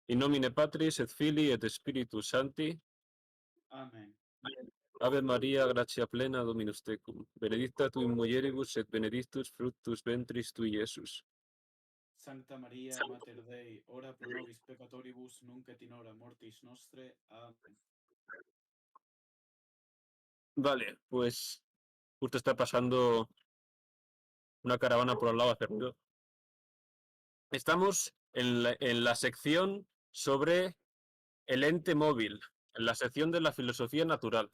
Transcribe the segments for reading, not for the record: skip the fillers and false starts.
In nomine Patris et Filii et Spiritus Sancti. Amen. Ave Maria, gratia plena, Dominus tecum. Benedicta tu in mulieribus et benedictus fructus ventris tui, Iesus. Sancta Maria, Mater Dei, ora pro nobis peccatoribus, nunc et in hora mortis nostre. Amen. Vale, pues justo está pasando una caravana por al lado acercado. Estamos en la sección sobre el ente móvil, en la sección de la filosofía natural,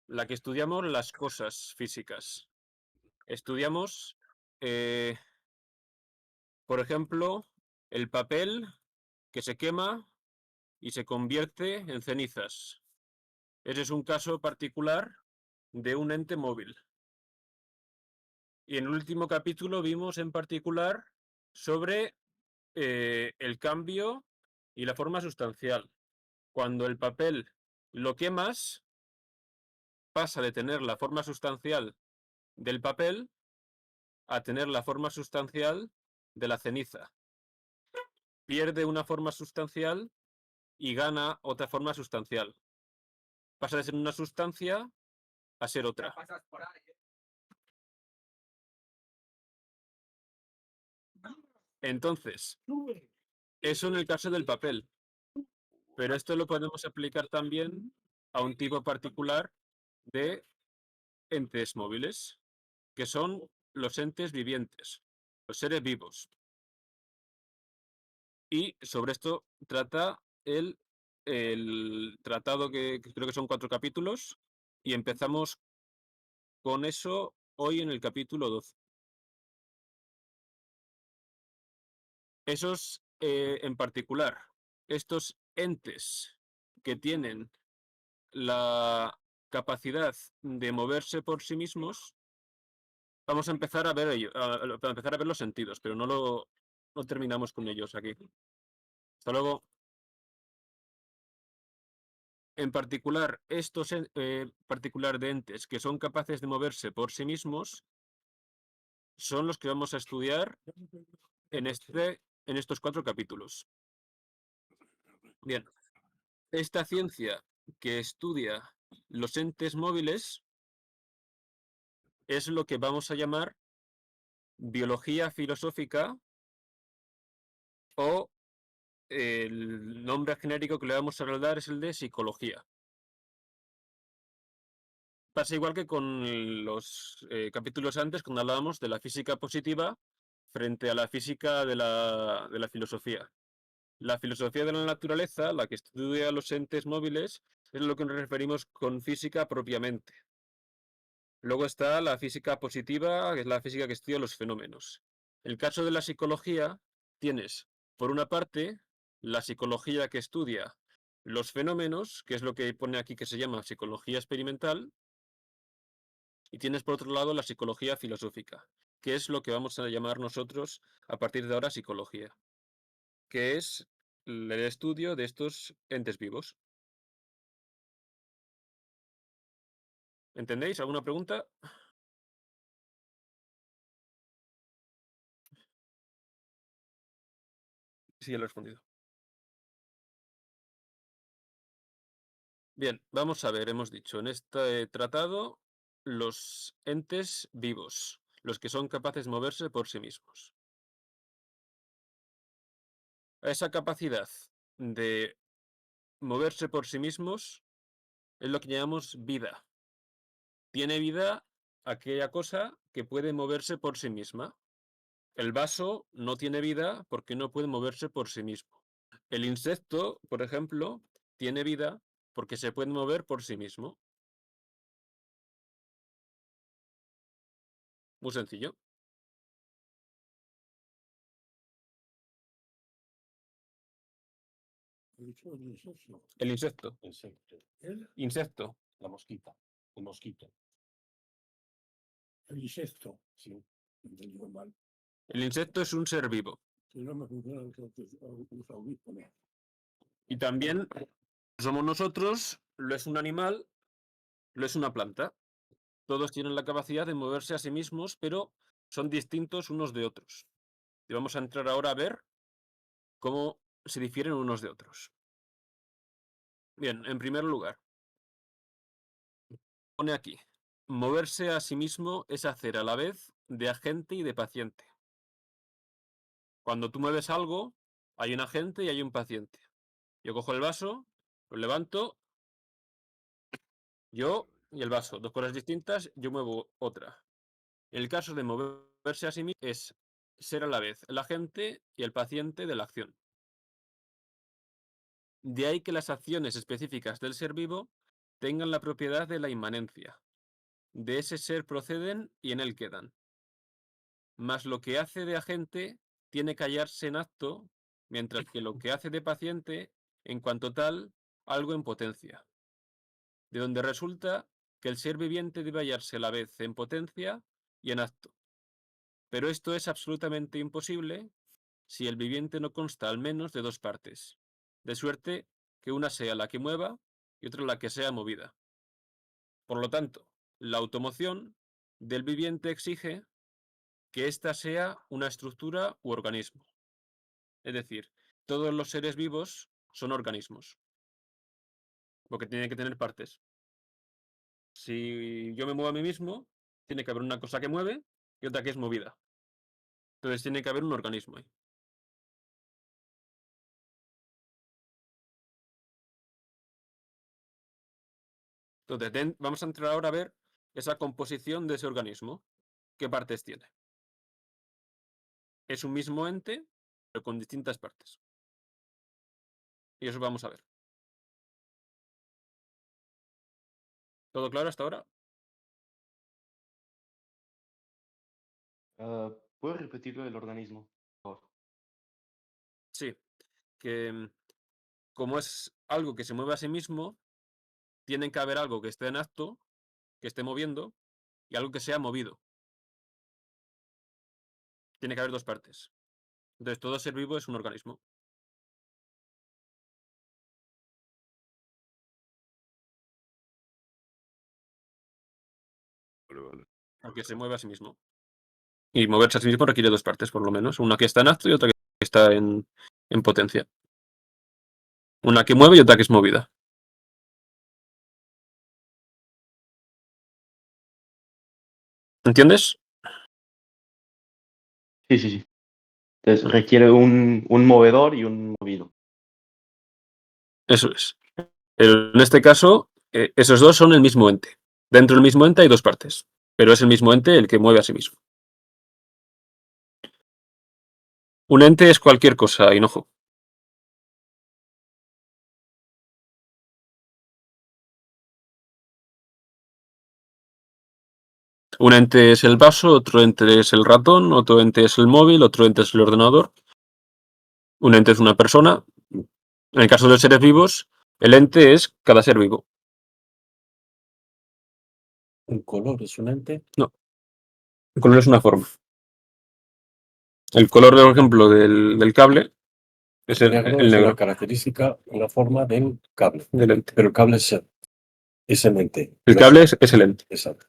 la que estudiamos las cosas físicas. Estudiamos, por ejemplo, el papel que se quema y se convierte en cenizas. Ese es un caso particular de un ente móvil. Y en el último capítulo vimos en particular sobre el cambio y la forma sustancial. Cuando el papel lo quemas, pasa de tener la forma sustancial del papel a tener la forma sustancial de la ceniza. Pierde una forma sustancial y gana otra forma sustancial. Pasa de ser una sustancia a ser otra. Entonces, eso en el caso del papel. Pero esto lo podemos aplicar también a un tipo particular de entes móviles, que son los entes vivientes, los seres vivos. Y sobre esto trata el tratado que creo que son 4 capítulos, y empezamos con eso hoy en el capítulo 12. Esos, en particular, estos entes que tienen la capacidad de moverse por sí mismos, vamos a empezar a ver empezar a ver los sentidos, pero no terminamos con ellos aquí. Hasta luego. En particular, estos particular de entes que son capaces de moverse por sí mismos son los que vamos a estudiar en estos 4 capítulos. Bien, esta ciencia que estudia los entes móviles es lo que vamos a llamar biología filosófica, o el nombre genérico que le vamos a dar es el de psicología. Pasa igual que con los capítulos antes, cuando hablábamos de la física positiva frente a la física de la filosofía. La filosofía de la naturaleza, la que estudia los entes móviles, es lo que nos referimos con física propiamente. Luego está la física positiva, que es la física que estudia los fenómenos. En el caso de la psicología, tienes, por una parte, la psicología que estudia los fenómenos, que es lo que pone aquí que se llama psicología experimental, y tienes por otro lado la psicología filosófica, que es lo que vamos a llamar nosotros a partir de ahora psicología, que es el estudio de estos entes vivos. ¿Entendéis? ¿Alguna pregunta? Sí, ya lo he respondido. Bien, vamos a ver, hemos dicho en este tratado los entes vivos, los que son capaces de moverse por sí mismos. Esa capacidad de moverse por sí mismos es lo que llamamos vida. Tiene vida aquella cosa que puede moverse por sí misma. El vaso no tiene vida porque no puede moverse por sí mismo. El insecto, por ejemplo, tiene vida porque se puede mover por sí mismo. Muy sencillo. El insecto. Insecto. La mosquita. El mosquito. El insecto. Sí. Entendí mal. El insecto es un ser vivo. Si no me funcionan los audífonos. Y también somos nosotros, lo es un animal, lo es una planta. Todos tienen la capacidad de moverse a sí mismos, pero son distintos unos de otros. Y vamos a entrar ahora a ver cómo se difieren unos de otros. Bien, en primer lugar, pone aquí, moverse a sí mismo es hacer a la vez de agente y de paciente. Cuando tú mueves algo, hay un agente y hay un paciente. Yo cojo el vaso, lo levanto, yo y el vaso, dos cosas distintas, yo muevo otra. En el caso de moverse a sí mismo es ser a la vez el agente y el paciente de la acción. De ahí que las acciones específicas del ser vivo tengan la propiedad de la inmanencia. De ese ser proceden y en él quedan. Mas lo que hace de agente tiene que hallarse en acto, mientras que lo que hace de paciente, en cuanto tal, algo en potencia. De donde resulta que el ser viviente debe hallarse a la vez en potencia y en acto. Pero esto es absolutamente imposible si el viviente no consta al menos de dos partes, de suerte que una sea la que mueva y otra la que sea movida. Por lo tanto, la automoción del viviente exige que ésta sea una estructura u organismo. Es decir, todos los seres vivos son organismos, porque tienen que tener partes. Si yo me muevo a mí mismo, tiene que haber una cosa que mueve y otra que es movida. Entonces tiene que haber un organismo ahí. Entonces, vamos a entrar ahora a ver esa composición de ese organismo. ¿Qué partes tiene? Es un mismo ente, pero con distintas partes. Y eso vamos a ver. ¿Todo claro hasta ahora? ¿Puedes repetirlo del organismo, por favor? Sí. Que como es algo que se mueve a sí mismo, tiene que haber algo que esté en acto, que esté moviendo, y algo que sea movido. Tiene que haber dos partes. Entonces, todo ser vivo es un organismo. Porque se mueve a sí mismo. Y moverse a sí mismo requiere dos partes, por lo menos. Una que está en acto y otra que está en potencia. Una que mueve y otra que es movida. ¿Entiendes? Sí, sí, sí. Entonces requiere un movedor y un movido. Eso es. Pero en este caso, esos dos son el mismo ente. Dentro del mismo ente hay dos partes, pero es el mismo ente el que mueve a sí mismo. Un ente es cualquier cosa, Hinojo. Un ente es el vaso, otro ente es el ratón, otro ente es el móvil, otro ente es el ordenador. Un ente es una persona. En el caso de los seres vivos, el ente es cada ser vivo. ¿Un color es un ente? No. El color es una forma. El color, por ejemplo, del cable es el Es negro una característica, una forma del cable. del ente. Pero el cable es el ente. El No cable sé. es el ente. Exacto.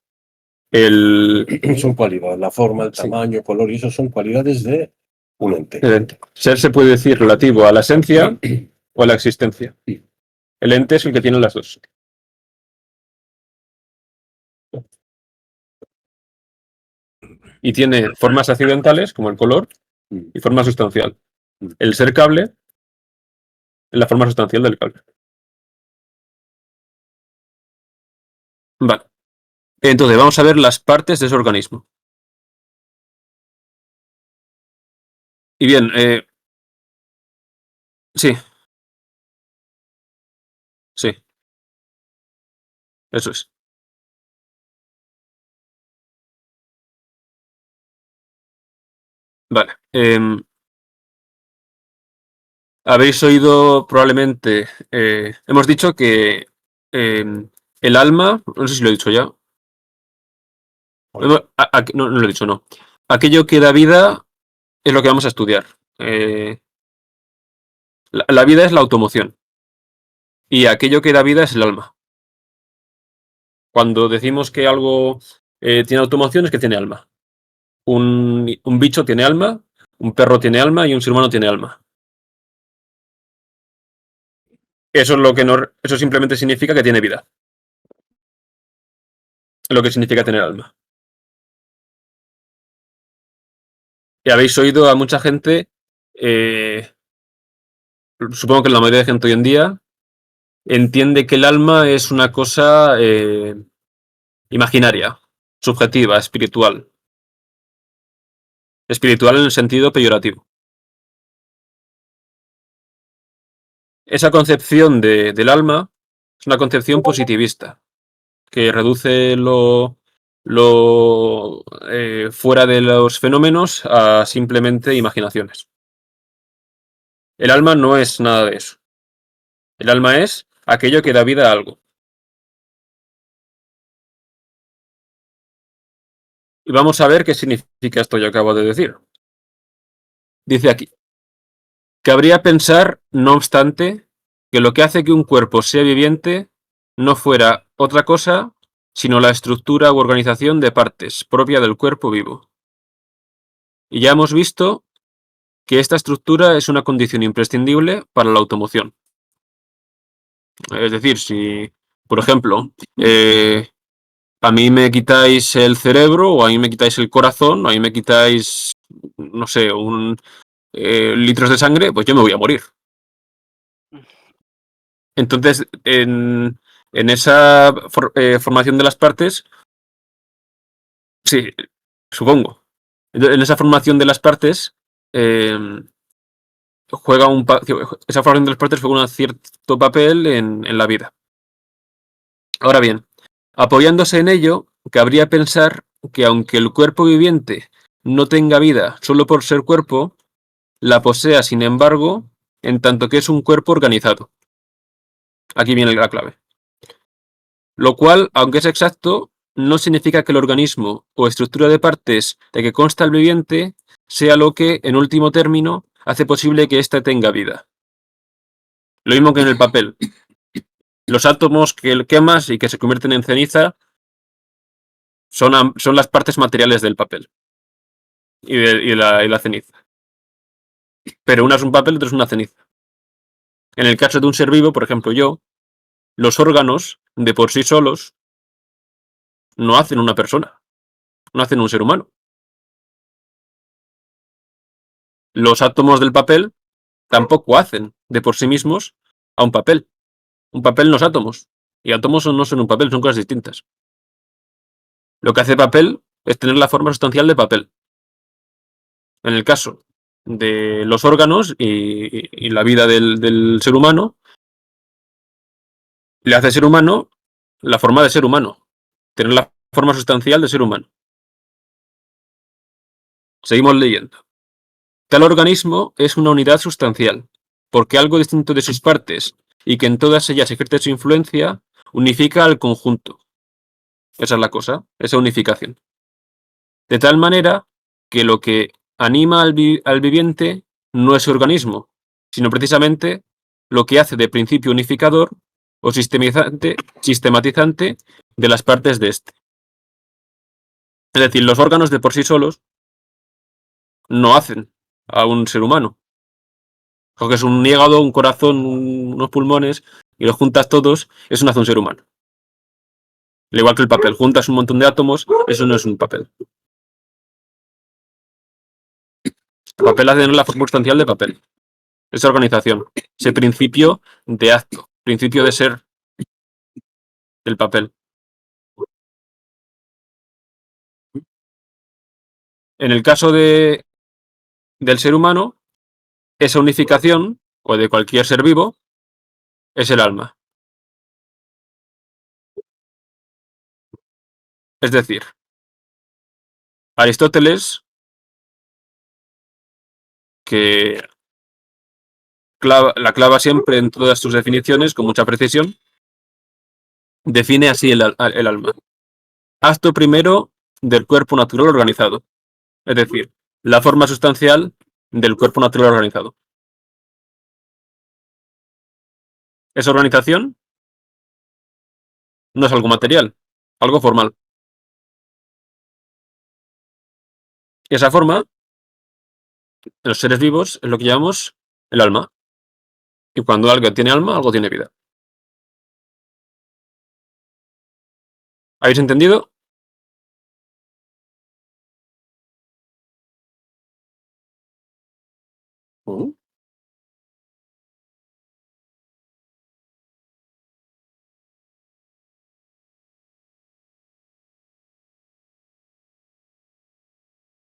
El Son cualidades. La forma, el Sí. tamaño, el color, y eso son cualidades de un ente. ente. Ser se puede decir relativo a la esencia o a la existencia. El ente es el que tiene las dos. Y tiene formas accidentales, como el color, y forma sustancial. El ser cable es la forma sustancial del cable. Vale. Entonces, vamos a ver las partes de ese organismo. Y bien, sí. Sí. Eso es. Vale. Habéis oído probablemente, hemos dicho que el alma, no sé si lo he dicho ya. No, no lo he dicho, no. Aquello que da vida es lo que vamos a estudiar. La vida es la automoción. Y aquello que da vida es el alma. Cuando decimos que algo tiene automoción es que tiene alma. Un bicho tiene alma, un perro tiene alma y un ser humano tiene alma. Eso es lo que no, eso simplemente significa que tiene vida. Lo que significa tener alma. Y habéis oído a mucha gente, supongo que la mayoría de gente hoy en día, entiende que el alma es una cosa imaginaria, subjetiva, espiritual. Espiritual en el sentido peyorativo. Esa concepción del alma es una concepción positivista, que reduce lo fuera de los fenómenos a simplemente imaginaciones. El alma no es nada de eso. El alma es aquello que da vida a algo. Y vamos a ver qué significa esto que acabo de decir. Dice aquí: cabría pensar, no obstante, que lo que hace que un cuerpo sea viviente no fuera otra cosa sino la estructura u organización de partes propia del cuerpo vivo. Y ya hemos visto que esta estructura es una condición imprescindible para la automoción. Es decir, si, por ejemplo, a mí me quitáis el cerebro, o a mí me quitáis el corazón, o a mí me quitáis, no sé, litros de sangre, pues yo me voy a morir. Entonces, en esa formación de las partes, sí, supongo. En esa formación de las partes, esa formación de las partes juega un cierto papel en la vida. Ahora bien, apoyándose en ello, cabría pensar que aunque el cuerpo viviente no tenga vida solo por ser cuerpo, la posea, sin embargo, en tanto que es un cuerpo organizado. Aquí viene la clave. Lo cual, aunque es exacto, no significa que el organismo o estructura de partes de que consta el viviente sea lo que, en último término, hace posible que éste tenga vida. Lo mismo que en el papel. Los átomos que quemas y que se convierten en ceniza son las partes materiales del papel y la ceniza. Pero una es un papel y otra es una ceniza. En el caso de un ser vivo, por ejemplo yo, los órganos, de por sí solos, no hacen una persona, no hacen un ser humano. Los átomos del papel tampoco hacen, de por sí mismos, a un papel. Un papel no es átomos. Y átomos no son un papel, son cosas distintas. Lo que hace papel es tener la forma sustancial de papel. En el caso de los órganos y la vida del ser humano, le hace ser humano la forma de ser humano. Tener la forma sustancial de ser humano. Seguimos leyendo. Tal organismo es una unidad sustancial, porque algo distinto de sus partes y que en todas ellas ejerce su influencia, unifica al conjunto. Esa es la cosa, esa unificación. De tal manera que lo que anima al viviente no es su organismo, sino precisamente lo que hace de principio unificador o sistematizante de las partes de este. Es decir, los órganos de por sí solos no hacen a un ser humano. Coges un hígado, un corazón, unos pulmones y los juntas todos, eso no hace un ser humano. Al igual que el papel, juntas un montón de átomos, eso no es un papel. El papel hace la forma sustancial de papel. Esa organización, ese principio de acto, principio de ser del papel. En el caso del ser humano, esa unificación, o de cualquier ser vivo, es el alma. Es decir, Aristóteles, que la clava siempre en todas sus definiciones con mucha precisión, define así el alma. Acto primero del cuerpo natural organizado. Es decir, la forma sustancial del cuerpo natural organizado. Esa organización no es algo material, algo formal. Y esa forma, en los seres vivos, es lo que llamamos el alma. Y cuando algo tiene alma, algo tiene vida. ¿Habéis entendido? ¿Mm?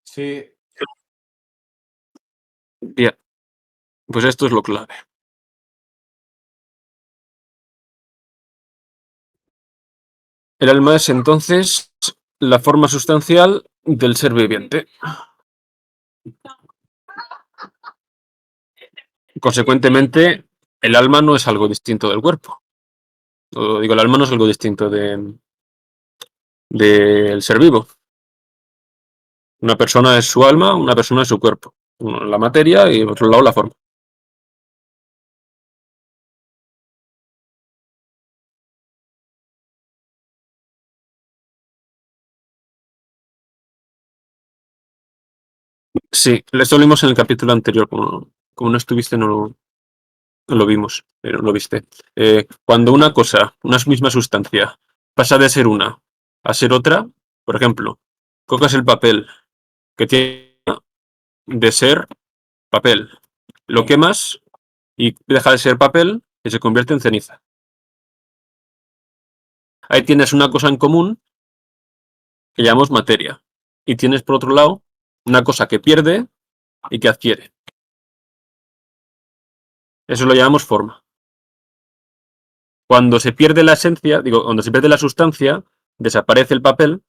Sí, Bien. Pues esto es lo clave. El alma es entonces la forma sustancial del ser viviente. Consecuentemente, el alma no es algo distinto del cuerpo. O digo, el alma no es algo distinto del ser vivo. Una persona es su alma, una persona es su cuerpo. Uno la materia y por otro lado la forma. Sí, esto lo vimos en el capítulo anterior. Como no estuviste, no lo vimos, pero lo viste. Cuando una cosa, una misma sustancia, pasa de ser una a ser otra, por ejemplo, coges el papel que tiene de ser papel, lo quemas y deja de ser papel y se convierte en ceniza. Ahí tienes una cosa en común que llamamos materia. Y tienes por otro lado una cosa que pierde y que adquiere. Eso lo llamamos forma. Cuando se pierde la esencia, cuando se pierde la sustancia, desaparece el papel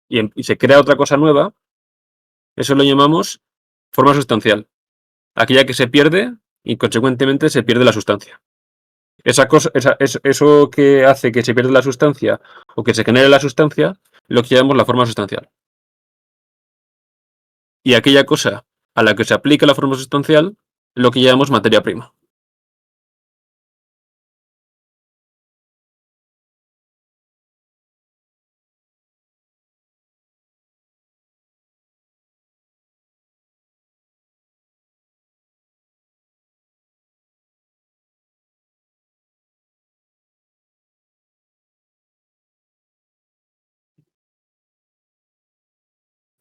y se crea otra cosa nueva. Eso lo llamamos forma sustancial. Aquella que se pierde y consecuentemente se pierde la sustancia. Eso que hace que se pierda la sustancia o que se genere la sustancia, lo que llamamos la forma sustancial. Y aquella cosa a la que se aplica la forma sustancial, lo que llamamos materia prima.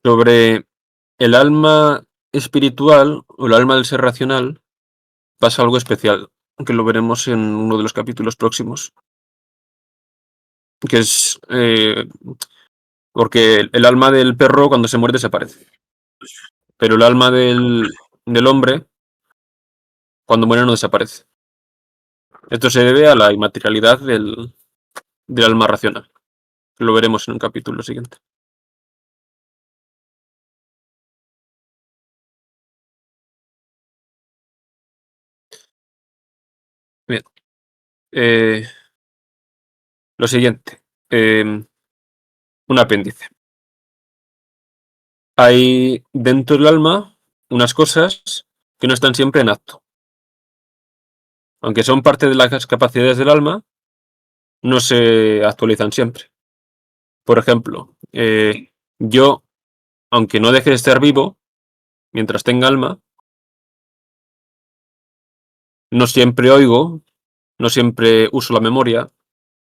Sobre el alma espiritual o el alma del ser racional, pasa algo especial, que lo veremos en uno de los capítulos próximos, que es porque el alma del perro cuando se muere desaparece, pero el alma del hombre cuando muere no desaparece. Esto se debe a la inmaterialidad del alma racional, que lo veremos en un capítulo siguiente. Bien. Lo siguiente. Un apéndice. Hay dentro del alma unas cosas que no están siempre en acto. Aunque son parte de las capacidades del alma, no se actualizan siempre. Por ejemplo, yo, aunque no deje de estar vivo, mientras tenga alma, no siempre oigo, no siempre uso la memoria,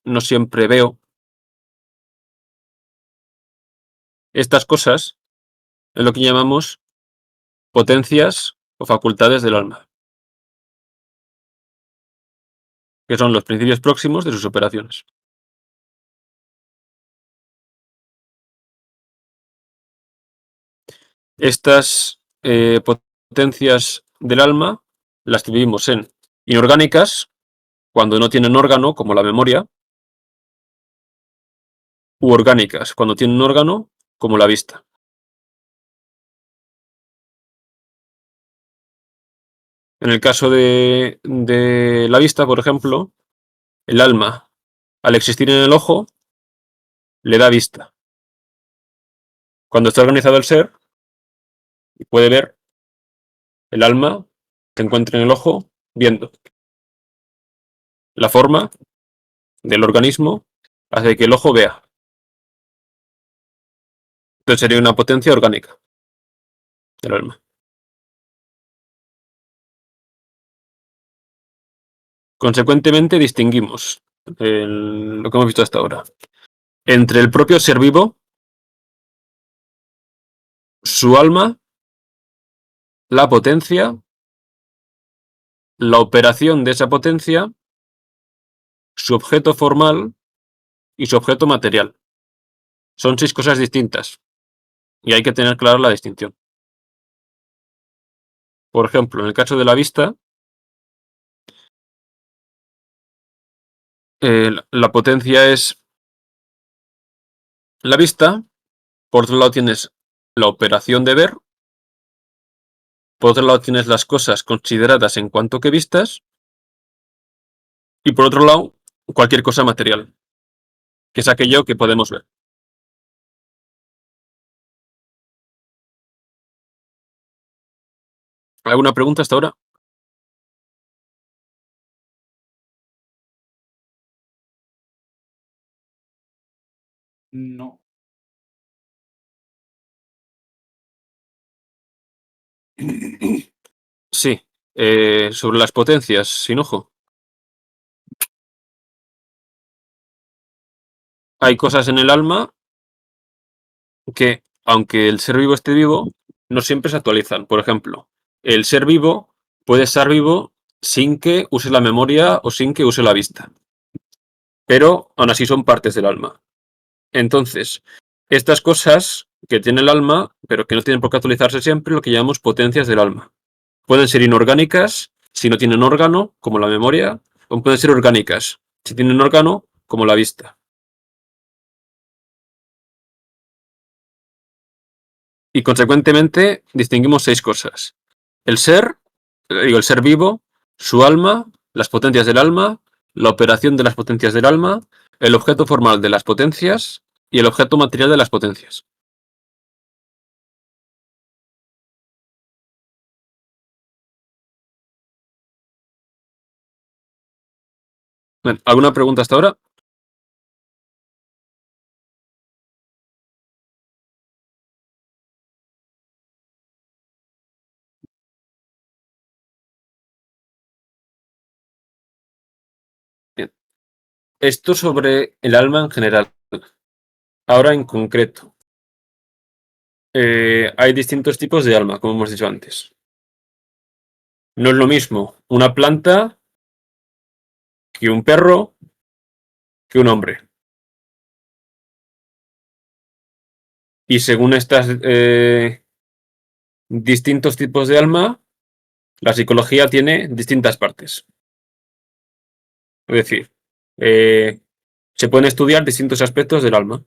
no siempre veo. Estas cosas es lo que llamamos potencias o facultades del alma, que son los principios próximos de sus operaciones. Estas potencias del alma las dividimos en inorgánicas, cuando no tienen órgano, como la memoria, u orgánicas, cuando tienen órgano, como la vista. En el caso de la vista, por ejemplo, el alma, al existir en el ojo, le da vista. Cuando está organizado el ser y puede ver, el alma se encuentra en el ojo viendo. La forma del organismo hace que el ojo vea. Entonces sería una potencia orgánica del alma. Consecuentemente, distinguimos lo que hemos visto hasta ahora entre el propio ser vivo, su alma, la potencia, la operación de esa potencia, su objeto formal y su objeto material. Son 6 cosas distintas y hay que tener clara la distinción. Por ejemplo, en el caso de la vista, la potencia es la vista. Por otro lado tienes la operación de ver. Por otro lado tienes las cosas consideradas en cuanto que vistas. Y por otro lado, cualquier cosa material, que es aquello que podemos ver. ¿Alguna pregunta hasta ahora? No. Sí. Sobre las potencias, sin ojo. Hay cosas en el alma que, aunque el ser vivo esté vivo, no siempre se actualizan. Por ejemplo, el ser vivo puede estar vivo sin que use la memoria o sin que use la vista. Pero aún así son partes del alma. Entonces, estas cosas que tiene el alma, pero que no tienen por qué actualizarse siempre, lo que llamamos potencias del alma. Pueden ser inorgánicas si no tienen órgano, como la memoria, o pueden ser orgánicas si tienen órgano, como la vista. Y consecuentemente distinguimos 6 cosas. El ser vivo, su alma, las potencias del alma, la operación de las potencias del alma, el objeto formal de las potencias y el objeto material de las potencias. Bien, ¿alguna pregunta hasta ahora? Bien. Esto sobre el alma en general. Ahora en concreto. Hay distintos tipos de alma, como hemos dicho antes. No es lo mismo una planta que un perro que un hombre. Y según estos distintos tipos de alma, la psicología tiene distintas partes. Es decir, se pueden estudiar distintos aspectos del alma.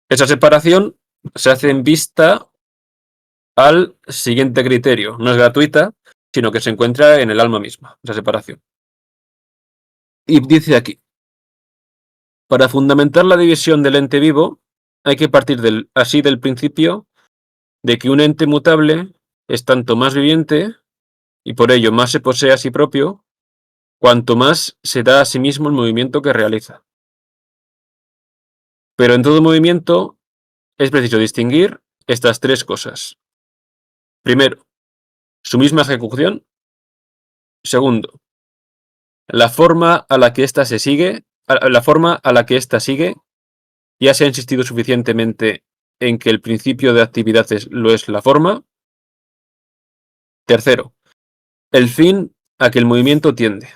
Esa separación se hace en vista al siguiente criterio. No es gratuita, sino que se encuentra en el alma misma, esa separación. Y dice aquí, para fundamentar la división del ente vivo, hay que partir así del principio de que un ente mutable es tanto más viviente, y por ello más se posee a sí propio, cuanto más se da a sí mismo el movimiento que realiza. Pero en todo movimiento es preciso distinguir estas 3 cosas. Primero, su misma ejecución. Segundo, la forma a la que ésta sigue, ya se ha insistido suficientemente en que el principio de actividad lo es la forma. Tercero, el fin a que el movimiento tiende.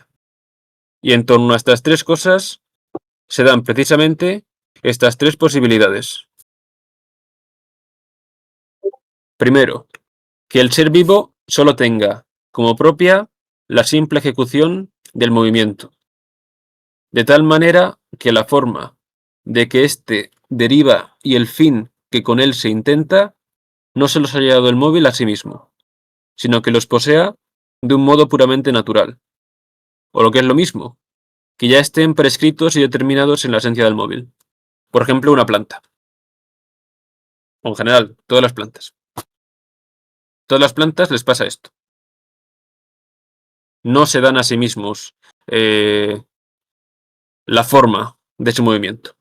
Y en torno a estas 3 cosas se dan precisamente estas 3 posibilidades. Primero, que el ser vivo solo tenga como propia la simple ejecución del movimiento, de tal manera que la forma de que éste deriva y el fin que con él se intenta no se los haya dado el móvil a sí mismo, sino que los posea de un modo puramente natural, o lo que es lo mismo, que ya estén prescritos y determinados en la esencia del móvil. Por ejemplo, una planta. O en general, todas las plantas. Todas las plantas les pasa esto. No se dan a sí mismos la forma de su movimiento.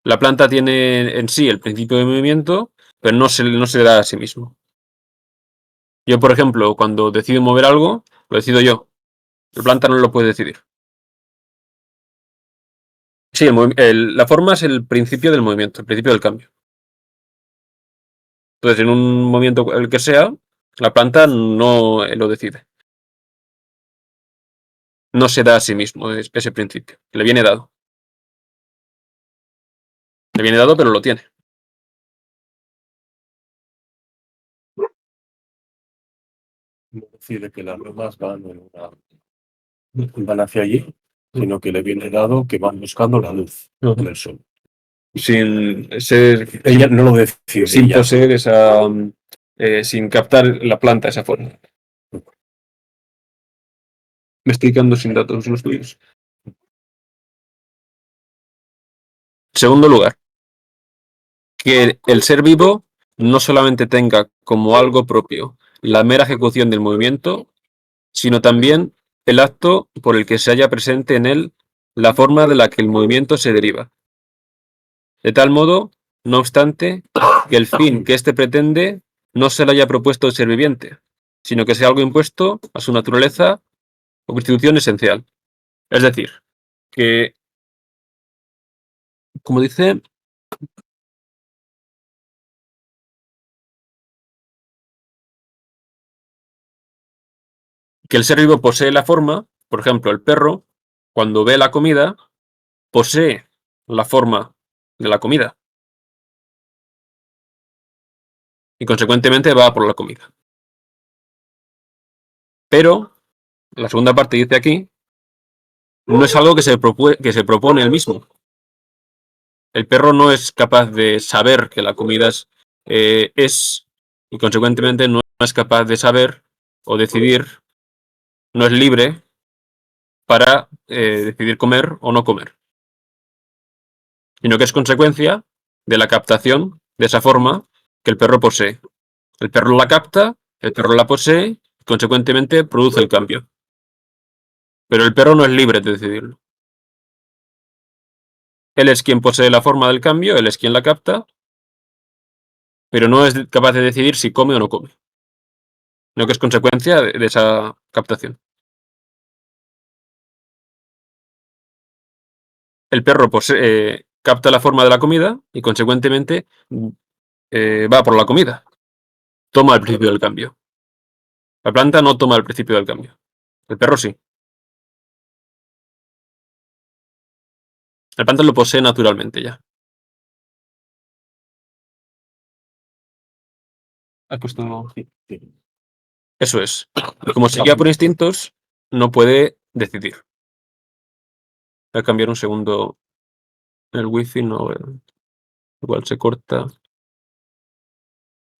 La planta tiene en sí el principio de movimiento, pero no se da a sí mismo. Yo, por ejemplo, cuando decido mover algo, lo decido yo. La planta no lo puede decidir. Sí, la forma es el principio del movimiento, el principio del cambio. Entonces, en un movimiento el que sea, la planta no lo decide. No se da a sí mismo ese principio. Le viene dado. Le viene dado, pero lo tiene. No decide que las ruedas van hacia allí, sino que le viene dado que van buscando la luz del sol. Sin ser. Ella no lo decide. Sin ella. poseer esa. Sin captar la planta esa forma. Me estoy quedando sin datos los tuyos. Segundo lugar, que el ser vivo no solamente tenga como algo propio la mera ejecución del movimiento, sino también el acto por el que se halla presente en él la forma de la que el movimiento se deriva. De tal modo, no obstante, que el fin que éste pretende no se le haya propuesto el ser viviente, sino que sea algo impuesto a su naturaleza o constitución esencial. Es decir, que, como dice, que el ser vivo posee la forma, por ejemplo, el perro, cuando ve la comida, posee la forma de la comida y consecuentemente va por la comida. Pero, la segunda parte dice aquí, no es algo que se propone él mismo. El perro no es capaz de saber que la comida es y consecuentemente no es capaz de saber o decidir, no es libre para decidir comer o no comer, sino que es consecuencia de la captación de esa forma que el perro posee. El perro la capta, el perro la posee y consecuentemente produce el cambio. Pero el perro no es libre de decidirlo. Él es quien posee la forma del cambio, él es quien la capta, pero no es capaz de decidir si come o no come, sino que es consecuencia de esa captación. El perro capta la forma de la comida y consecuentemente va por la comida. Toma el principio del cambio. La planta no toma el principio del cambio. El perro sí. La planta lo posee naturalmente ya. ¿Has puesto? Sí. Eso es. Como se guía por instintos, no puede decidir. Voy a cambiar un segundo el wifi, no, igual se corta.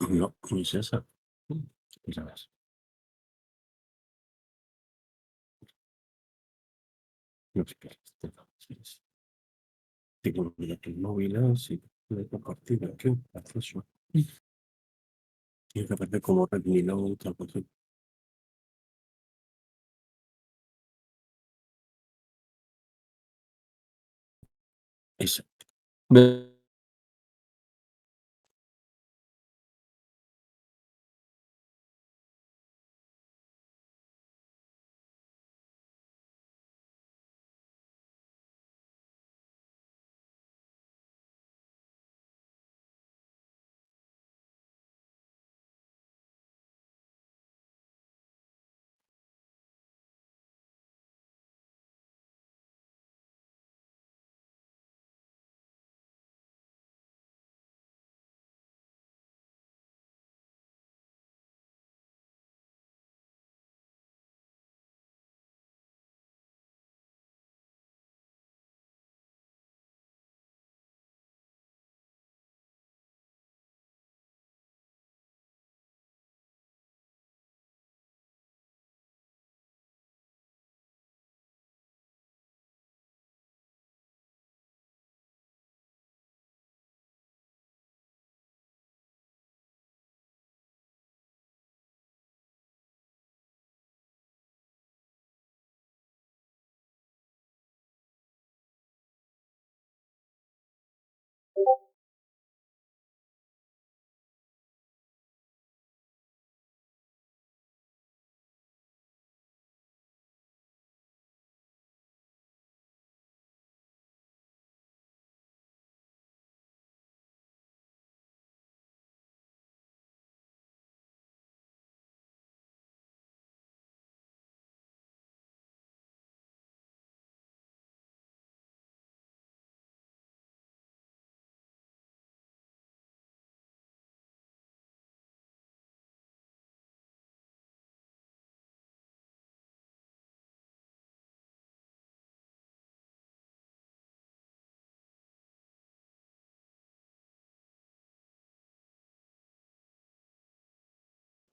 No, no es esa. Ya ves. No sé qué es. Tengo que el móvil, sí, puede compartir aquí, acceso. Tiene que aparecer como Redmi Note, algo así. Esa. Ve-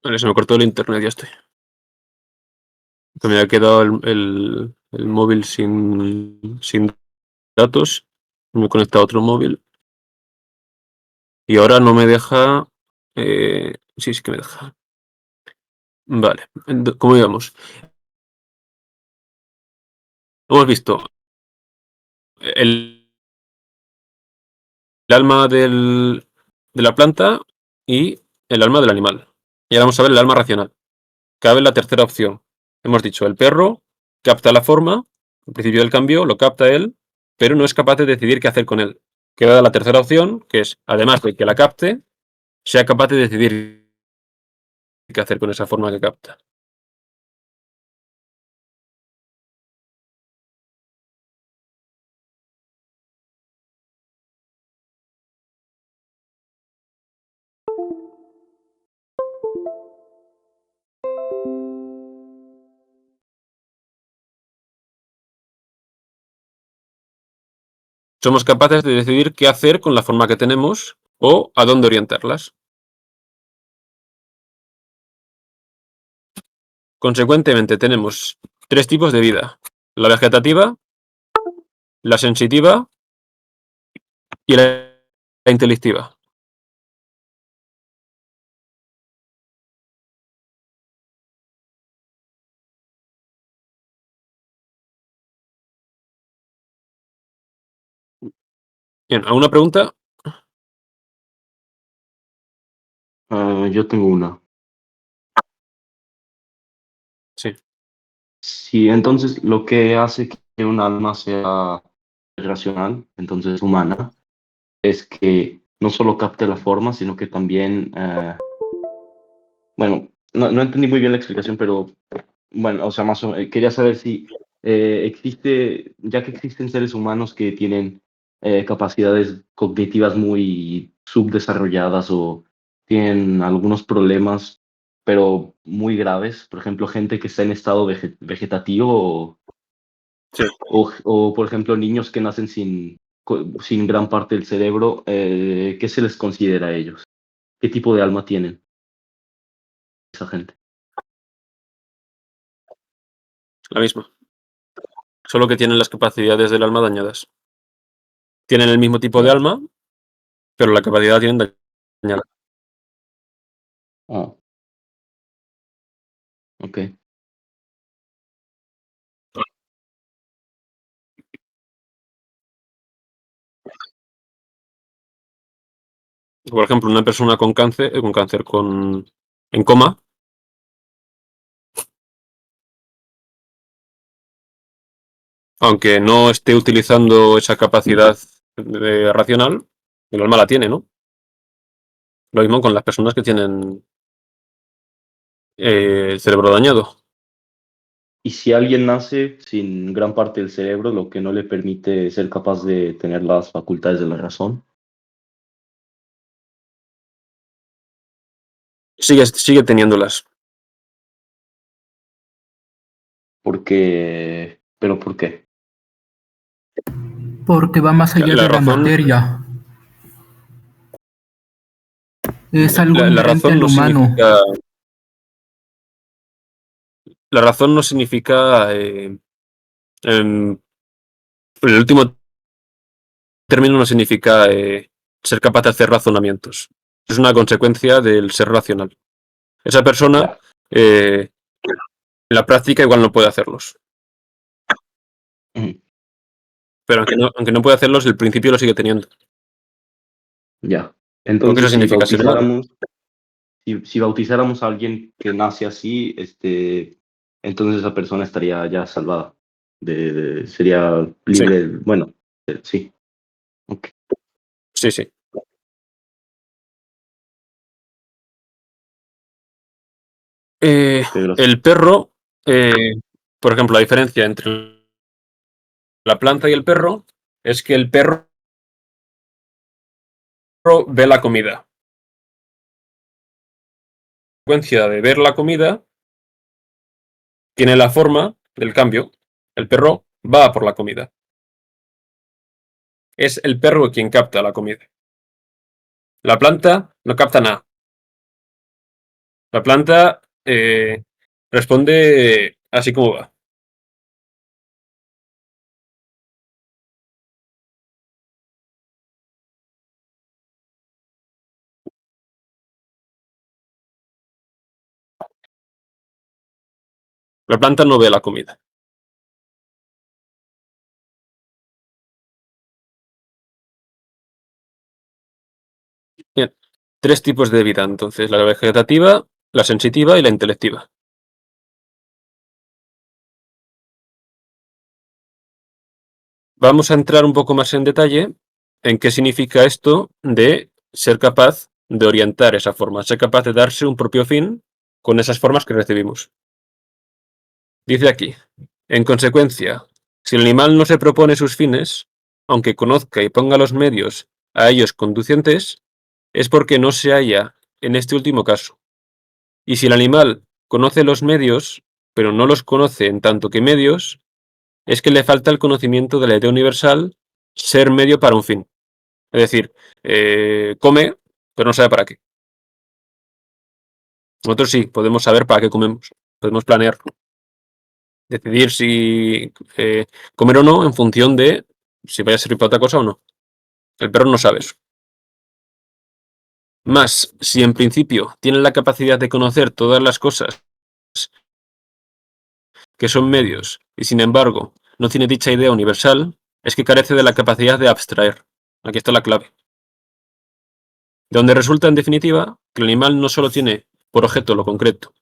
Vale, se me cortó el internet, ya estoy. Que me había quedado el móvil sin datos. Me he conectado a otro móvil. Y ahora no me deja. Sí que me deja. Vale, ¿cómo íbamos? Hemos visto el alma de la planta y el alma del animal. Y ahora vamos a ver el alma racional. Cabe la tercera opción. Hemos dicho, el perro capta la forma, al principio del cambio lo capta él, pero no es capaz de decidir qué hacer con él. Queda la tercera opción, que es, además de que la capte, sea capaz de decidir qué hacer con esa forma que capta. Somos capaces de decidir qué hacer con la forma que tenemos o a dónde orientarlas. Consecuentemente, tenemos tres tipos de vida: la vegetativa, la sensitiva y la intelectiva. Bien, ¿alguna pregunta? Yo tengo una. Sí. Sí, entonces lo que hace que un alma sea racional, entonces humana, es que no solo capte la forma, sino que también, bueno, no entendí muy bien la explicación, pero bueno, o sea, más o menos, quería saber si existe, ya que existen seres humanos que tienen capacidades cognitivas muy subdesarrolladas o tienen algunos problemas, pero muy graves, por ejemplo, gente que está en estado vegetativo Sí. o, por ejemplo, niños que nacen sin gran parte del cerebro, ¿qué se les considera a ellos? ¿Qué tipo de alma tienen esa gente? La misma. Solo que tienen las capacidades del alma dañadas. Tienen el mismo tipo de Ya. alma, pero la capacidad la tienen dañada. Ah, ok. Por ejemplo, una persona con cáncer, en coma, aunque no esté utilizando esa capacidad racional, el alma la tiene, ¿no? Lo mismo con las personas que tienen el cerebro dañado. Y si alguien nace sin gran parte del cerebro, lo que no le permite ser capaz de tener las facultades de la razón, Sigue teniéndolas. ¿pero por qué? Porque va más allá La de la razón, materia. Es Ya. algo la inherente razón al no humano. significa. La razón no significa. En el último término no significa ser capaz de hacer razonamientos. Es una consecuencia del ser racional. Esa persona, Ya. en la práctica, igual no puede hacerlos. Ujú. Pero aunque no puede hacerlos, el principio lo sigue teniendo. Ya. Porque eso Entonces, significa ser humano. si bautizáramos a alguien que nace así, entonces esa persona estaría ya salvada. Sería Sí, libre, bueno, sí. Ok. sí, sí. Ok, gracias. El perro, por ejemplo, la diferencia entre la planta y el perro es que el perro ve la comida. La consecuencia de ver la comida tiene la forma del cambio. El perro va por la comida. Es el perro quien capta la comida. La planta no capta nada. La planta responde así como va. La planta no ve la comida. Bien. 3 tipos de vida, entonces, la vegetativa, la sensitiva y la intelectiva. Vamos a entrar un poco más en detalle en qué significa esto de ser capaz de orientar esa forma, ser capaz de darse un propio fin con esas formas que recibimos. Dice aquí, en consecuencia, si el animal no se propone sus fines, aunque conozca y ponga los medios a ellos conducientes, es porque no se halla en este último caso. Y si el animal conoce los medios, pero no los conoce en tanto que medios, es que le falta el conocimiento de la idea universal, ser medio para un fin. Es decir, come, pero no sabe para qué. Nosotros sí, podemos saber para qué comemos, podemos planearlo. Decidir si comer o no en función de si vaya a servir para otra cosa o no. El perro no sabe eso. Más, si en principio tiene la capacidad de conocer todas las cosas que son medios y sin embargo no tiene dicha idea universal, es que carece de la capacidad de abstraer. Aquí está la clave. De donde resulta en definitiva que el animal no solo tiene por objeto lo concreto.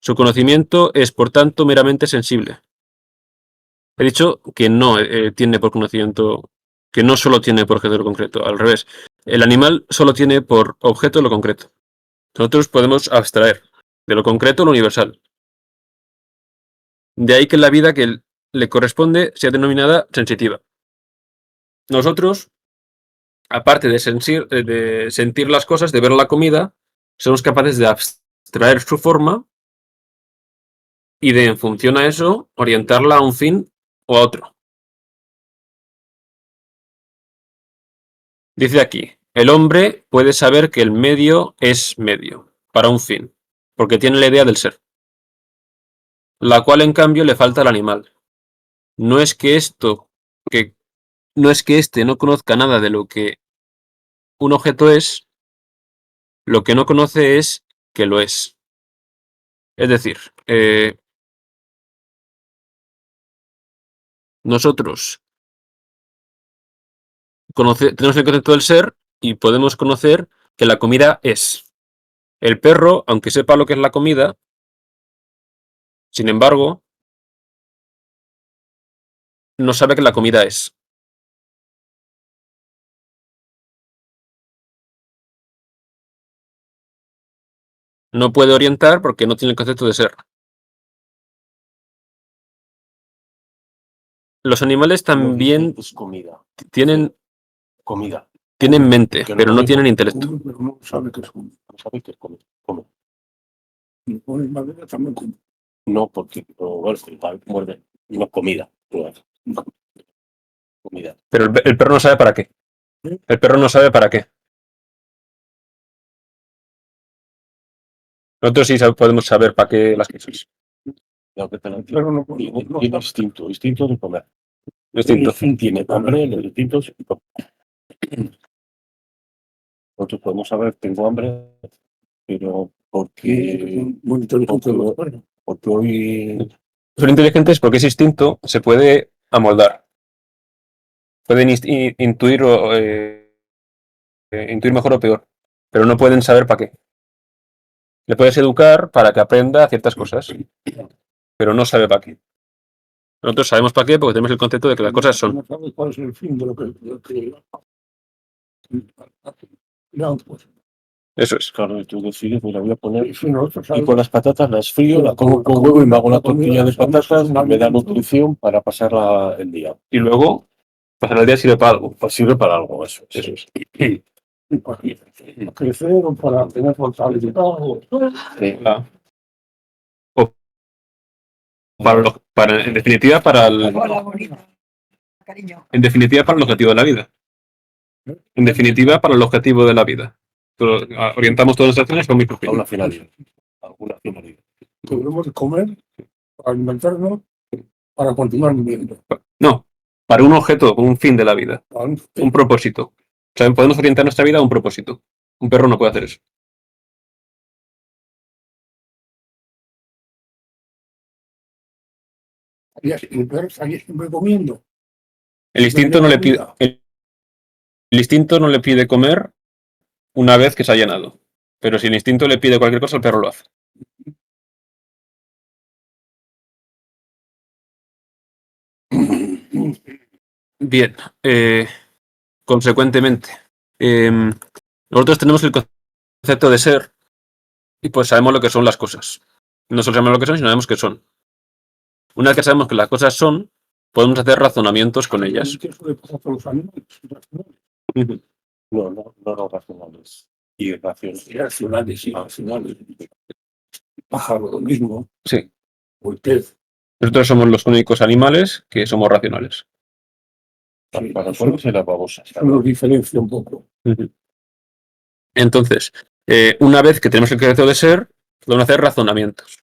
Su conocimiento es por tanto meramente sensible. He dicho que no tiene por conocimiento, que no solo tiene por objeto lo concreto, al revés. El animal solo tiene por objeto lo concreto. Nosotros podemos abstraer de lo concreto lo universal. De ahí que la vida que le corresponde sea denominada sensitiva. Nosotros, aparte de sentir las cosas, de ver la comida, somos capaces de abstraer su forma y de, en función a eso, orientarla a un fin o a otro. Dice aquí, el hombre puede saber que el medio es medio, para un fin, porque tiene la idea del ser, la cual en cambio le falta al animal. No es que éste no conozca nada de lo que un objeto es, lo que no conoce es que lo es. Es decir, nosotros tenemos el concepto del ser y podemos conocer que la comida es. El perro, aunque sepa lo que es la comida, sin embargo, no sabe que la comida es. No puede orientar porque no tiene el concepto de ser. Los animales también Es comida. tienen Comida. mente, Que pero no come, tienen intelecto. Come, pero no sabe que es comida. No sabe que es comida. Come. Y pone madera también come. No, porque bueno, el pal muerde. No es comida. No. Comida. Pero el perro no sabe para qué. El perro no sabe para qué. Nosotros sí podemos saber para qué las cosas. Lo que te lo digo. Pero no Tiene no, instinto de comer. Distinto. Tiene hambre, el instinto es nosotros podemos saber, tengo hambre, pero porque muy inteligente los perros. hoy Son inteligentes porque ese instinto se puede amoldar. Pueden intuir mejor o peor, pero no pueden saber para qué. Le puedes educar para que aprenda ciertas cosas, pero no sabe para qué. Nosotros sabemos para qué porque tenemos el concepto de que las cosas son. No sabe cuál es el fin de lo que no, pues, Eso es. claro, tú decides, mira, voy a poner y si nosotros y sabemos- con las patatas las frío, la como con huevo y me hago una tortilla de patatas, me da nutrición para pasar el día. Y luego, pasar el día sirve para algo. Pues sirve para algo eso. Eso es. para crecer o para tener fortaleza. Sí. En definitiva, para el objetivo de la vida. En definitiva, para el objetivo de la vida. Orientamos todas nuestras acciones con A una finalidad. debemos de comer para alimentarnos, para continuar viviendo. No, para un objeto, un fin de la vida, Para un- un propósito. O sea, podemos orientar nuestra vida a un propósito. Un perro no puede hacer eso. El perro estaría siempre comiendo. El instinto no le pide, el instinto no le pide comer una vez que se ha llenado. Pero si el instinto le pide cualquier cosa, el perro lo hace. Bien, consecuentemente, nosotros tenemos el concepto de ser y pues sabemos lo que son las cosas. No solo sabemos lo que son, sino sabemos qué son. Una vez que sabemos que las cosas son, podemos hacer razonamientos con ellas. Eso le pasa a todos los animales. No racionales. Irracionales, irracionales. El pájaro, lo mismo. Sí, O el pez. nosotros somos los únicos animales que somos racionales. Para nosotros es la babosa. Eso nos diferencia un poco. Entonces, una vez que tenemos el concepto de ser, podemos hacer razonamientos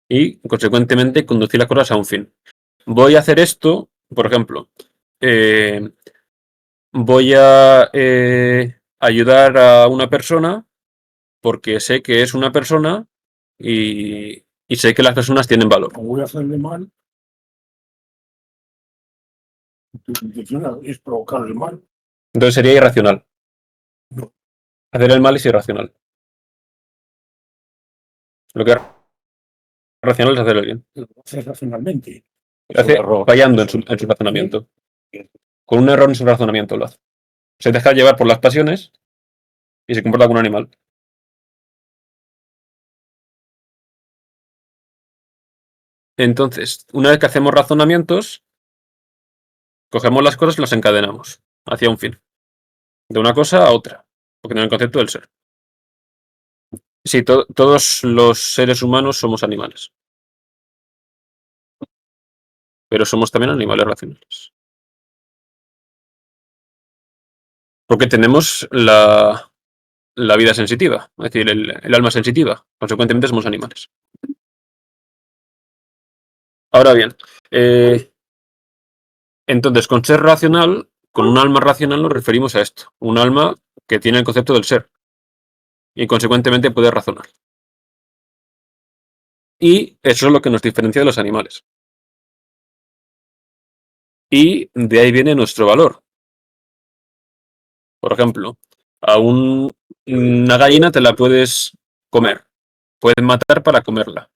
y, consecuentemente, conducir las cosas a un fin. Voy a hacer esto, por ejemplo, voy a ayudar a una persona porque sé que es una persona y sé que las personas tienen valor. Como voy a hacerle mal, tu intención es provocar el mal. Entonces sería irracional. No. Hacer el mal es irracional. Lo que es racional es hacer el bien. Lo haces racionalmente. Lo hace fallando en su razonamiento. Con un error en su razonamiento lo hace. Se deja llevar por las pasiones y se comporta como un animal. Entonces, una vez que hacemos razonamientos, cogemos las cosas y las encadenamos hacia un fin. De una cosa a otra. Porque tiene el concepto del ser. Sí, todos los seres humanos somos animales. Pero somos también animales racionales. Porque tenemos la vida sensitiva, es decir, el alma sensitiva. Consecuentemente somos animales. Ahora bien, entonces con ser racional, con un alma racional nos referimos a esto. Un alma que tiene el concepto del ser. Y consecuentemente puede razonar. Y eso es lo que nos diferencia de los animales. Y de ahí viene nuestro valor. Por ejemplo, a una gallina te la puedes comer. Puedes matar para comerla.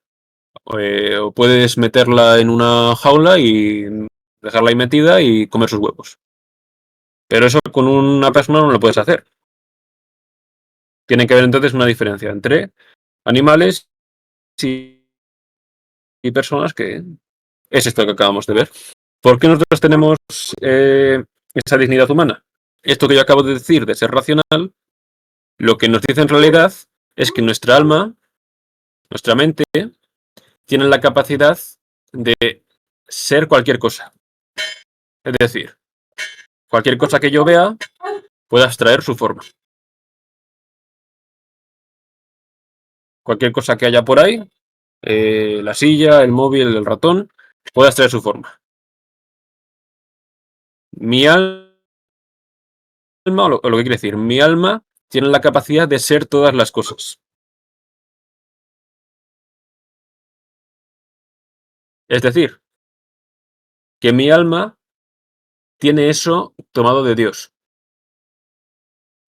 O puedes meterla en una jaula y dejarla ahí metida y comer sus huevos. Pero eso con una persona no lo puedes hacer. Tiene que haber entonces una diferencia entre animales y personas que es esto que acabamos de ver. ¿Por qué nosotros tenemos esa dignidad humana? Esto que yo acabo de decir de ser racional, lo que nos dice en realidad es que nuestra alma, nuestra mente, tiene la capacidad de ser cualquier cosa. Es decir, cualquier cosa que yo vea puede abstraer su forma. Cualquier cosa que haya por ahí, la silla, el móvil, el ratón, puede abstraer su forma. Mi alma, o lo que quiere decir, mi alma tiene la capacidad de ser todas las cosas. Es decir, que mi alma tiene eso tomado de Dios.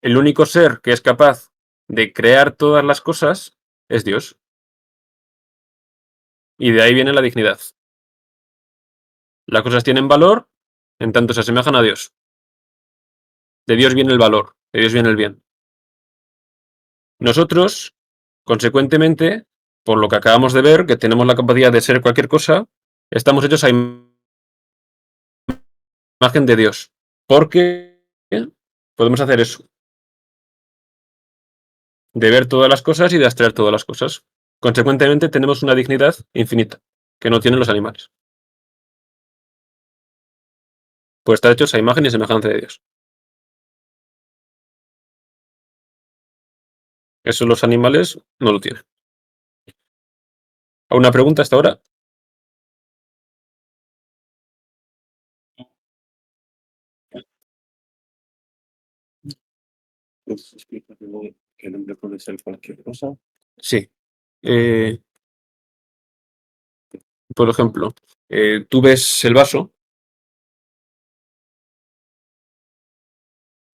El único ser que es capaz de crear todas las cosas es Dios. Y de ahí viene la dignidad. Las cosas tienen valor en tanto se asemejan a Dios. De Dios viene el valor, de Dios viene el bien. Nosotros, consecuentemente, por lo que acabamos de ver, que tenemos la capacidad de ser cualquier cosa, estamos hechos a imagen de Dios. Porque podemos hacer eso. De ver todas las cosas y de abstraer todas las cosas. Consecuentemente, tenemos una dignidad infinita, que no tienen los animales. Pues está hechos a imagen y semejanza de Dios. Eso los animales no lo tienen. ¿Alguna pregunta hasta ahora? Pues explícame que el nombre puede ser cualquier cosa. Sí. Por ejemplo, tú ves el vaso.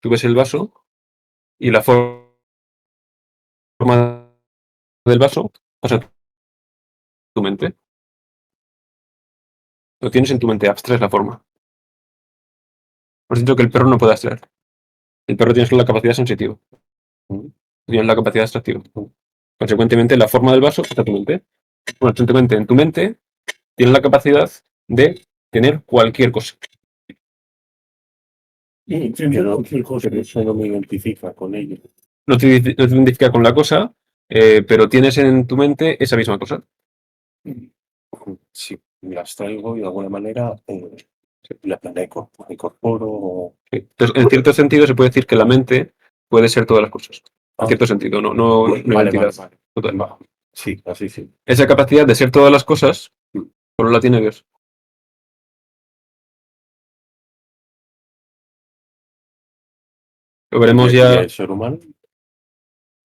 Tú ves el vaso y la forma del vaso pasa a tu mente. Lo tienes en tu mente, abstraes la forma. Por eso dicho que el perro no puede abstraer. El perro tiene solo la capacidad sensitiva. Tiene la capacidad abstractiva. Consecuentemente, la forma del vaso está en tu mente. Consecuentemente, en tu mente tienes la capacidad de tener cualquier cosa. Pero eso no me identifica con ello. No te identifica con la cosa, pero tienes en tu mente esa misma cosa. Sí, me las traigo y de alguna manera la planeco, me incorporo. Entonces, en cierto sentido, se puede decir que la mente puede ser todas las cosas. En cierto sentido, no Vale, identidad. vale. Total. Va. Sí, así sí. Esa capacidad de ser todas las cosas solo la tiene Dios. Lo veremos ¿Y ya. el ser humano?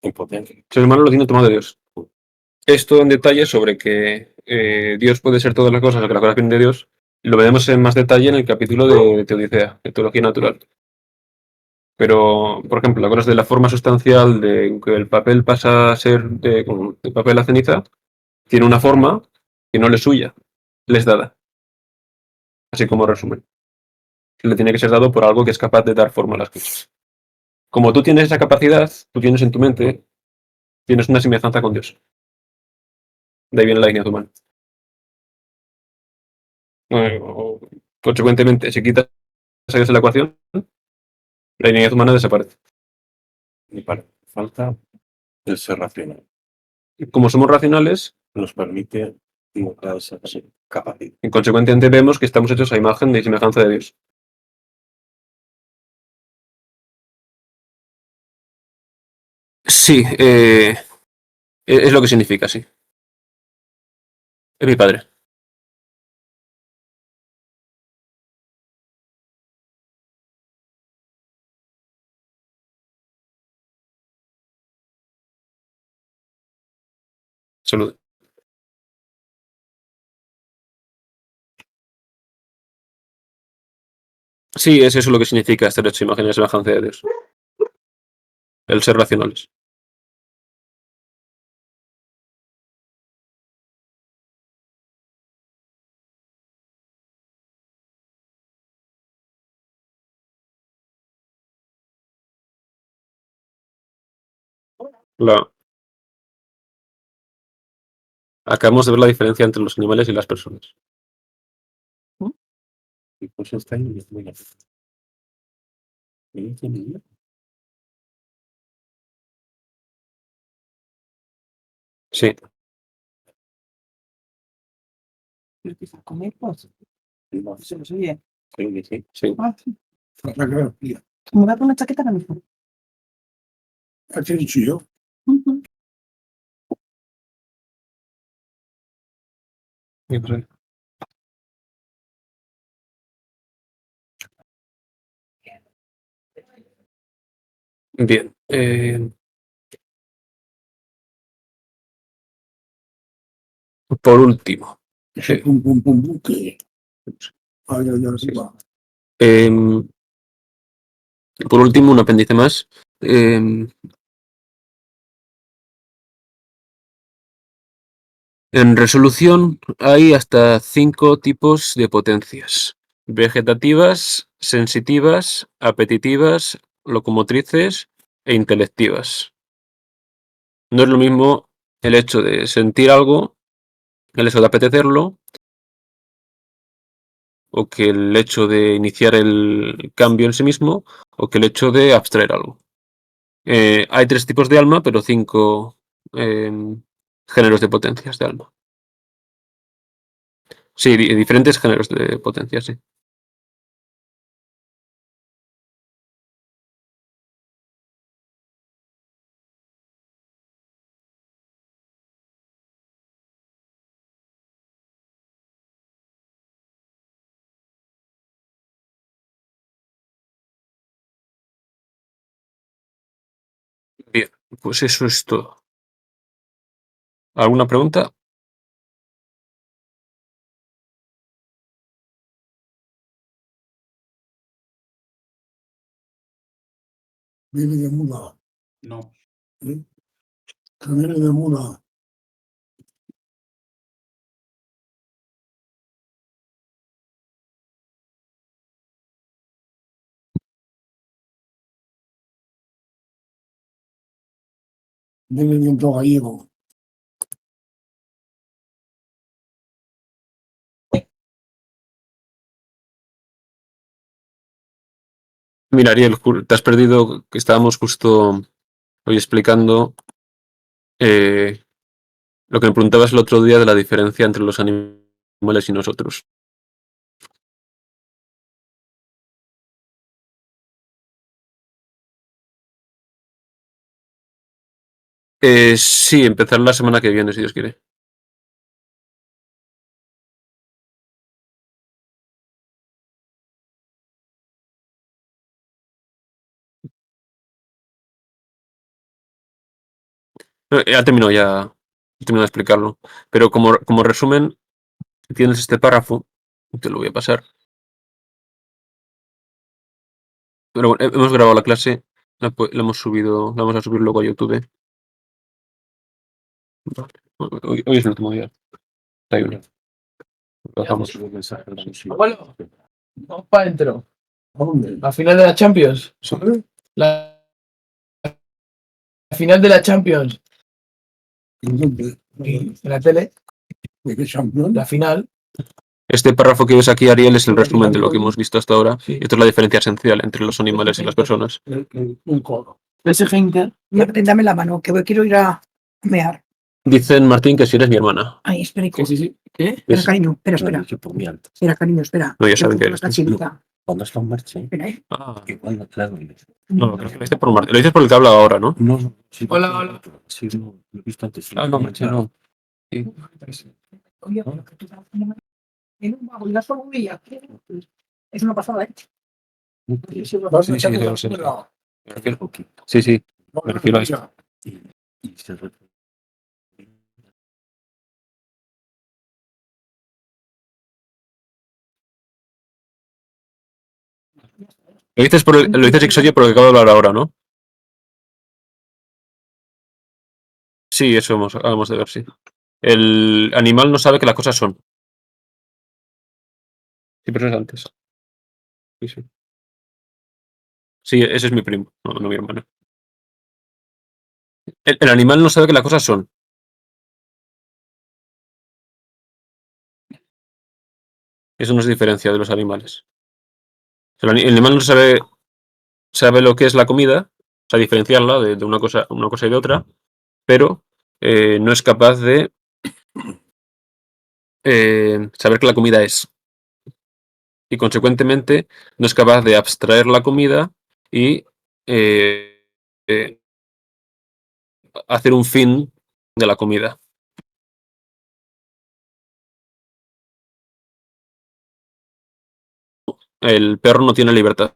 Impotente. El ser humano lo tiene tomado de Dios. Esto en detalle sobre que Dios puede ser todas las cosas, o que las cosas vienen de Dios, lo veremos en más detalle en el capítulo de Teodicea, de teología natural. Pero, por ejemplo, la cosa de la forma sustancial de que el papel pasa a ser de papel a ceniza, tiene una forma que no le es suya, le es dada. Así como resumen. Le tiene que ser dado por algo que es capaz de dar forma a las cosas. Como tú tienes esa capacidad, tú tienes en tu mente, tienes una semejanza con Dios. De ahí viene la dignidad humana. Consecuentemente, si quitas a Dios de la ecuación, la dignidad humana desaparece. Y para falta el ser racional. Como somos racionales, Nos permite mostrar esa capacidad. consecuentemente vemos que estamos hechos a imagen y semejanza de Dios. Sí, es lo que significa, sí. Es mi padre. Salud. Sí, es eso lo que significa estar hecho a imagen y semejanza de Dios. El ser racionales. La... Acabamos de ver la diferencia entre los animales y las personas. Y pues está ahí y es muy grande. ¿Y este niño? Sí. Empieza a comer cosas. No, Se lo oye. creo que sí. Sí. Ah, sí. Mira, Me voy a poner una chaqueta ahora mismo. ¿qué he dicho yo? Ujú. Bien. Por último. Ese pum, pum, pum, pum, que. Ay, ay, ay, Sí. va. Por último, un apéndice más. En resolución hay hasta 5 tipos de potencias: vegetativas, sensitivas, apetitivas, locomotrices e intelectivas. No es lo mismo el hecho de sentir algo, el hecho de apetecerlo, o que el hecho de iniciar el cambio en sí mismo, o que el hecho de abstraer algo. Hay 3 tipos de alma, pero 5 géneros de potencias de alma. Sí, diferentes géneros de potencias, sí. Pues eso es todo. ¿Alguna pregunta? Viene de muda. No. ¿Eh? Que viene de muda. Viene de un gallego. Mira, Ariel, te has perdido que estábamos justo hoy explicando lo que me preguntabas el otro día de la diferencia entre los animales y nosotros. Sí, empezar la semana que viene, si Dios quiere. Ya terminó, ya he terminado de explicarlo. Pero como resumen, tienes este párrafo, te lo voy a pasar. Pero bueno, hemos grabado la clase, la hemos subido, la vamos a subir luego a YouTube. Vale. Hoy es el último día. Hay uno. Lo dejamos. Abuelo, vamos para adentro. ¿A dónde? La final de la Champions. ¿Sabes? La final de la Champions. ¿En dónde? En la tele. ¿De qué campeón? La final. Este párrafo que ves aquí, Ariel, es el resumen de lo que hemos visto hasta ahora. Sí. Y esto es la diferencia esencial entre los animales y las personas. Un coro. PSG Inter. Martín, dame la mano, que quiero ir a mear. Dicen, Martín, que si eres mi hermana. Ay, espera, hijo. Sí. ¿Qué? Espera, cariño, espera. Yo por mí antes. Espera, cariño, espera. No, ya saben Yo que esta eres. chinita. Cuando está en marcha, Espera, Ah, igual, claro. no, creo que lo dices por Martín. Lo dices por el que habla ahora, ¿no? No, sí, Hola. Sí, no, lo he visto antes. Ah, no, Martín, no. Oye, pero que tú estás en un vago y la solo veía. Es una pasada, ¿eh? Sí, sí, lo sé. Me refiero- Sí, sí. Me refiero a esto. Y se Lo dices Ixoye por lo que acabo de hablar ahora, ¿no? Sí, eso acabamos de ver, sí. El animal no sabe que las cosas son. Sí, pero eso es antes. Sí, sí. Sí, ese es mi primo, no mi hermano. El animal no sabe que las cosas son. Eso nos diferencia de los animales. El animal no sabe lo que es la comida, o sea, diferenciarla de una cosa y de otra, pero no es capaz de saber que la comida es. Y consecuentemente no es capaz de abstraer la comida y eh, eh, hacer un fin de la comida. El perro no tiene libertad.